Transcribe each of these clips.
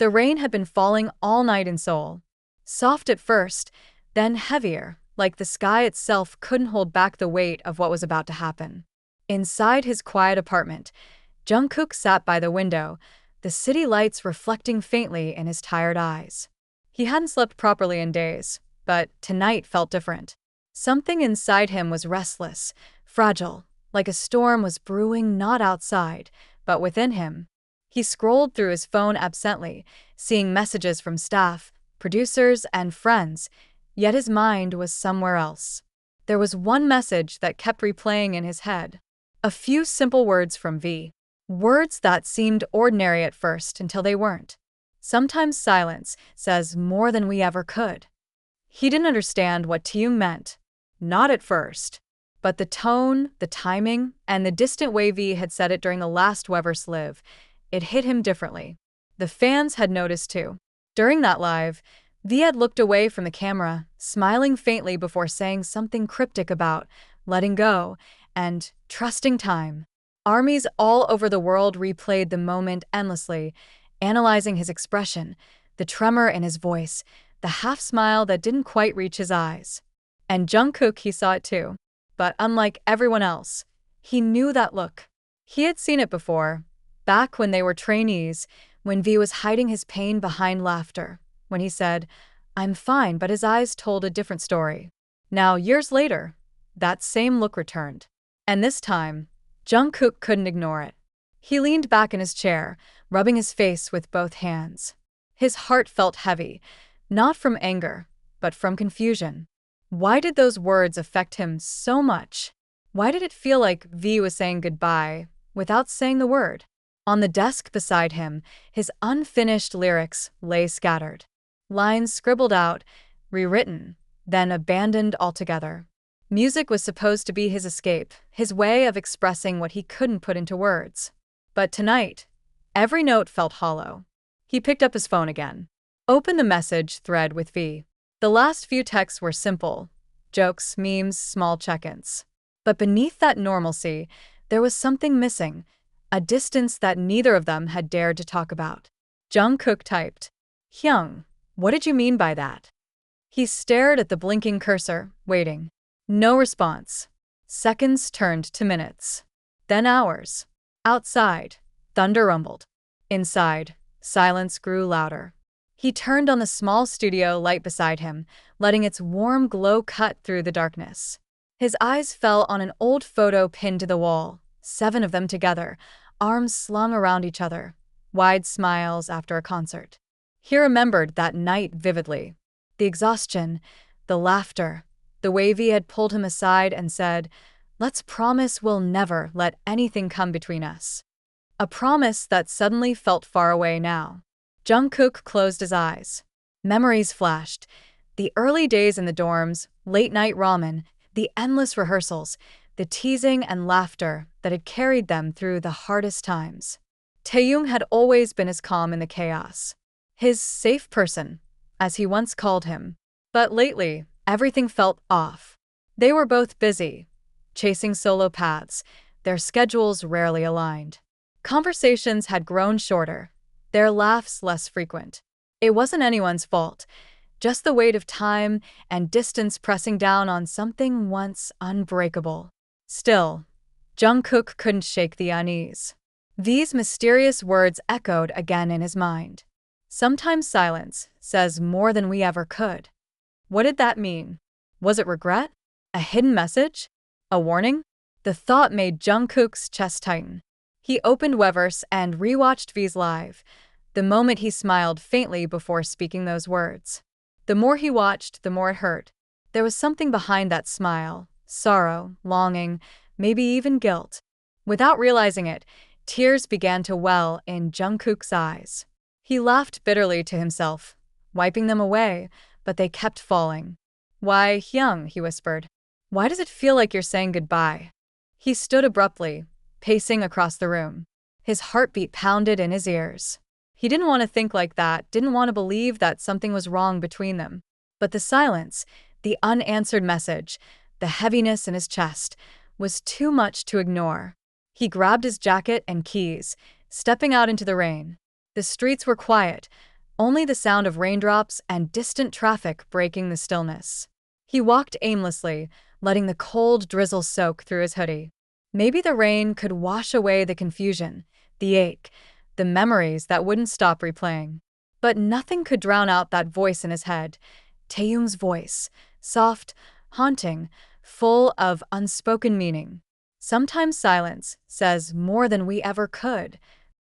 The rain had been falling all night in Seoul. Soft at first, then heavier, like the sky itself couldn't hold back the weight of what was about to happen. Inside his quiet apartment, Jungkook sat by the window, the city lights reflecting faintly in his tired eyes. He hadn't slept properly in days, but tonight felt different. Something inside him was restless, fragile, like a storm was brewing not outside, but within him. He scrolled through his phone absently, seeing messages from staff, producers, and friends, yet his mind was somewhere else. There was one message that kept replaying in his head. A few simple words from V. Words that seemed ordinary at first until they weren't. Sometimes silence says more than we ever could. He didn't understand what Taehyung meant. Not at first. But the tone, the timing, and the distant way V had said it during the last Weverse live, it hit him differently. The fans had noticed too. During that live, V had looked away from the camera, smiling faintly before saying something cryptic about letting go and trusting time. Armies all over the world replayed the moment endlessly, analyzing his expression, the tremor in his voice, the half-smile that didn't quite reach his eyes. And Jungkook, he saw it too. But unlike everyone else, he knew that look. He had seen it before, back when they were trainees, when V was hiding his pain behind laughter, when he said, "I'm fine," but his eyes told a different story. Now, years later, that same look returned. And this time, Jungkook couldn't ignore it. He leaned back in his chair, rubbing his face with both hands. His heart felt heavy, not from anger, but from confusion. Why did those words affect him so much? Why did it feel like V was saying goodbye without saying the word? On the desk beside him, his unfinished lyrics lay scattered. Lines scribbled out, rewritten, then abandoned altogether. Music was supposed to be his escape, his way of expressing what he couldn't put into words. But tonight, every note felt hollow. He picked up his phone again. Opened the message thread with V. The last few texts were simple. Jokes, memes, small check-ins. But beneath that normalcy, there was something missing. A distance that neither of them had dared to talk about. Jungkook typed, "Hyung, what did you mean by that?" He stared at the blinking cursor, waiting. No response. Seconds turned to minutes. Then hours. Outside, thunder rumbled. Inside, silence grew louder. He turned on the small studio light beside him, letting its warm glow cut through the darkness. His eyes fell on an old photo pinned to the wall, 7 of them together, arms slung around each other, wide smiles after a concert. He remembered that night vividly. The exhaustion, the laughter, the way V had pulled him aside and said, "Let's promise we'll never let anything come between us." A promise that suddenly felt far away now. Jungkook closed his eyes. Memories flashed. The early days in the dorms, late-night ramen, the endless rehearsals, the teasing and laughter that had carried them through the hardest times. Taehyung had always been his calm in the chaos. His safe person, as he once called him. But lately, everything felt off. They were both busy, chasing solo paths, their schedules rarely aligned. Conversations had grown shorter, their laughs less frequent. It wasn't anyone's fault, just the weight of time and distance pressing down on something once unbreakable. Still, Jungkook couldn't shake the unease. These mysterious words echoed again in his mind. Sometimes silence says more than we ever could. What did that mean? Was it regret? A hidden message? A warning? The thought made Jungkook's chest tighten. He opened Weverse and rewatched V's live, the moment he smiled faintly before speaking those words. The more he watched, the more it hurt. There was something behind that smile, sorrow, longing, maybe even guilt. Without realizing it, tears began to well in Jungkook's eyes. He laughed bitterly to himself, wiping them away, but they kept falling. "Why, Hyung," he whispered. "Why does it feel like you're saying goodbye?" He stood abruptly, pacing across the room. His heartbeat pounded in his ears. He didn't want to think like that, didn't want to believe that something was wrong between them. But the silence, the unanswered message, the heaviness in his chest, was too much to ignore. He grabbed his jacket and keys, stepping out into the rain. The streets were quiet, only the sound of raindrops and distant traffic breaking the stillness. He walked aimlessly, letting the cold drizzle soak through his hoodie. Maybe the rain could wash away the confusion, the ache, the memories that wouldn't stop replaying. But nothing could drown out that voice in his head. Taehyung's voice, soft, haunting, full of unspoken meaning. Sometimes silence says more than we ever could.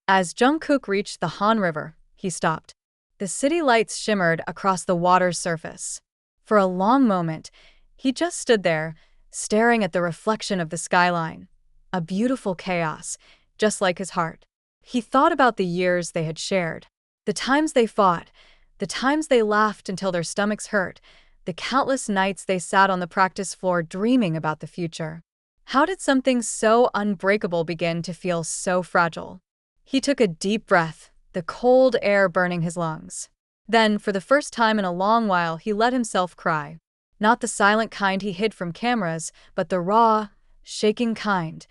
As Jungkook reached the Han River, he stopped. The city lights shimmered across the water's surface. For a long moment, he just stood there, staring at the reflection of the skyline. A beautiful chaos, just like his heart. He thought about the years they had shared. The times they fought, the times they laughed until their stomachs hurt, the countless nights they sat on the practice floor dreaming about the future. How did something so unbreakable begin to feel so fragile? He took a deep breath, the cold air burning his lungs. Then, for the first time in a long while, he let himself cry. Not the silent kind he hid from cameras, but the raw, shaking kind,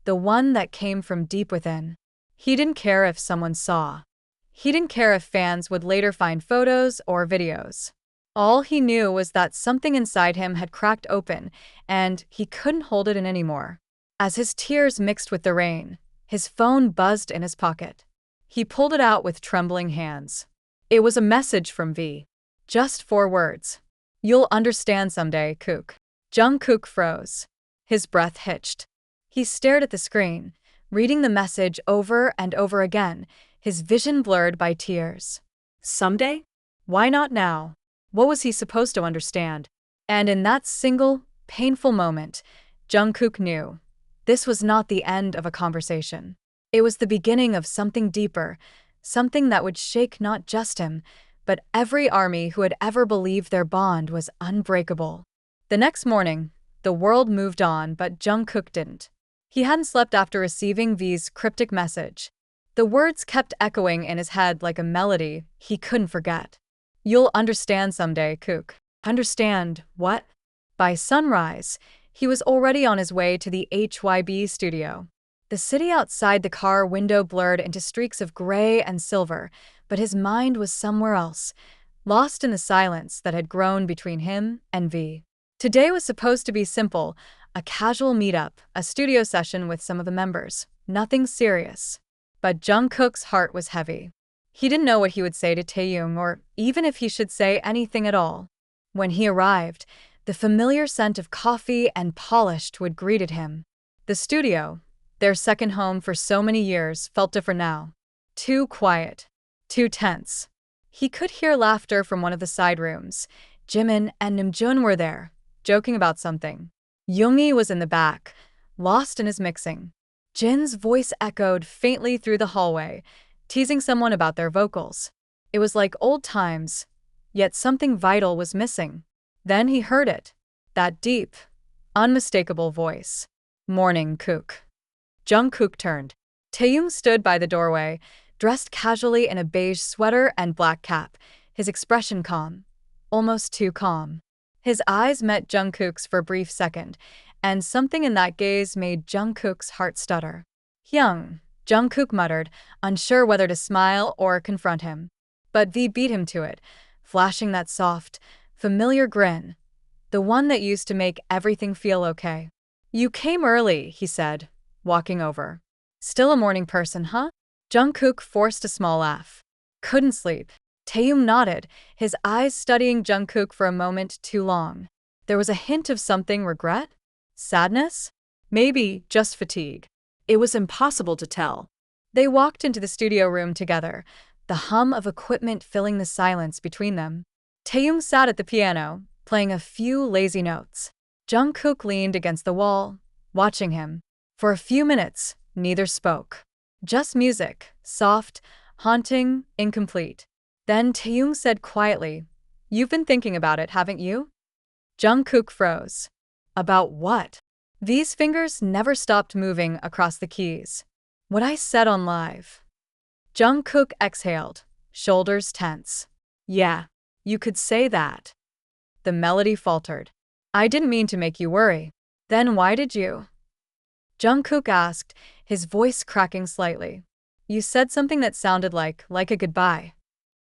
the one that came from deep within. He didn't care if someone saw. He didn't care if fans would later find photos or videos. All he knew was that something inside him had cracked open, and he couldn't hold it in anymore. As his tears mixed with the rain, his phone buzzed in his pocket. He pulled it out with trembling hands. It was a message from V. Just 4 words. "You'll understand someday, Kook." Jungkook froze. His breath hitched. He stared at the screen, reading the message over and over again, his vision blurred by tears. Someday? Why not now? What was he supposed to understand? And in that single, painful moment, Jungkook knew. This was not the end of a conversation. It was the beginning of something deeper, something that would shake not just him, but every army who had ever believed their bond was unbreakable. The next morning, the world moved on, but Jungkook didn't. He hadn't slept after receiving V's cryptic message. The words kept echoing in his head like a melody he couldn't forget. "You'll understand someday, Kook." Understand what? By sunrise, he was already on his way to the HYB studio. The city outside the car window blurred into streaks of gray and silver, but his mind was somewhere else, lost in the silence that had grown between him and V. Today was supposed to be simple, a casual meetup, a studio session with some of the members, nothing serious. But Jungkook's heart was heavy. He didn't know what he would say to Taehyung, or even if he should say anything at all. When he arrived, the familiar scent of coffee and polished wood greeted him. The studio, their second home for so many years, felt different now. Too quiet. Too tense. He could hear laughter from one of the side rooms. Jimin and Namjoon were there, joking about something. Yoongi was in the back, lost in his mixing. Jin's voice echoed faintly through the hallway, teasing someone about their vocals. It was like old times, yet something vital was missing. Then he heard it. That deep, unmistakable voice. "Morning, Kook." Jungkook turned. Taehyung stood by the doorway, dressed casually in a beige sweater and black cap, his expression calm, almost too calm. His eyes met Jungkook's for a brief second, and something in that gaze made Jungkook's heart stutter. "Hyung," Jungkook muttered, unsure whether to smile or confront him. But V beat him to it, flashing that soft, familiar grin, the one that used to make everything feel okay. "You came early," he said, walking over. "Still a morning person, huh?" Jungkook forced a small laugh. "Couldn't sleep." Taehyung nodded, his eyes studying Jungkook for a moment too long. There was a hint of something: regret? Sadness? Maybe just fatigue. It was impossible to tell. They walked into the studio room together, the hum of equipment filling the silence between them. Taehyung sat at the piano, playing a few lazy notes. Jungkook leaned against the wall, watching him. For a few minutes, neither spoke. Just music, soft, haunting, incomplete. Then Taehyung said quietly, "You've been thinking about it, haven't you?" Jungkook froze. About what? V's fingers never stopped moving across the keys. "What I said on live." Jungkook exhaled, shoulders tense. "Yeah, you could say that." The melody faltered. "I didn't mean to make you worry." "Then why did you?" Jungkook asked, his voice cracking slightly. "You said something that sounded like a goodbye."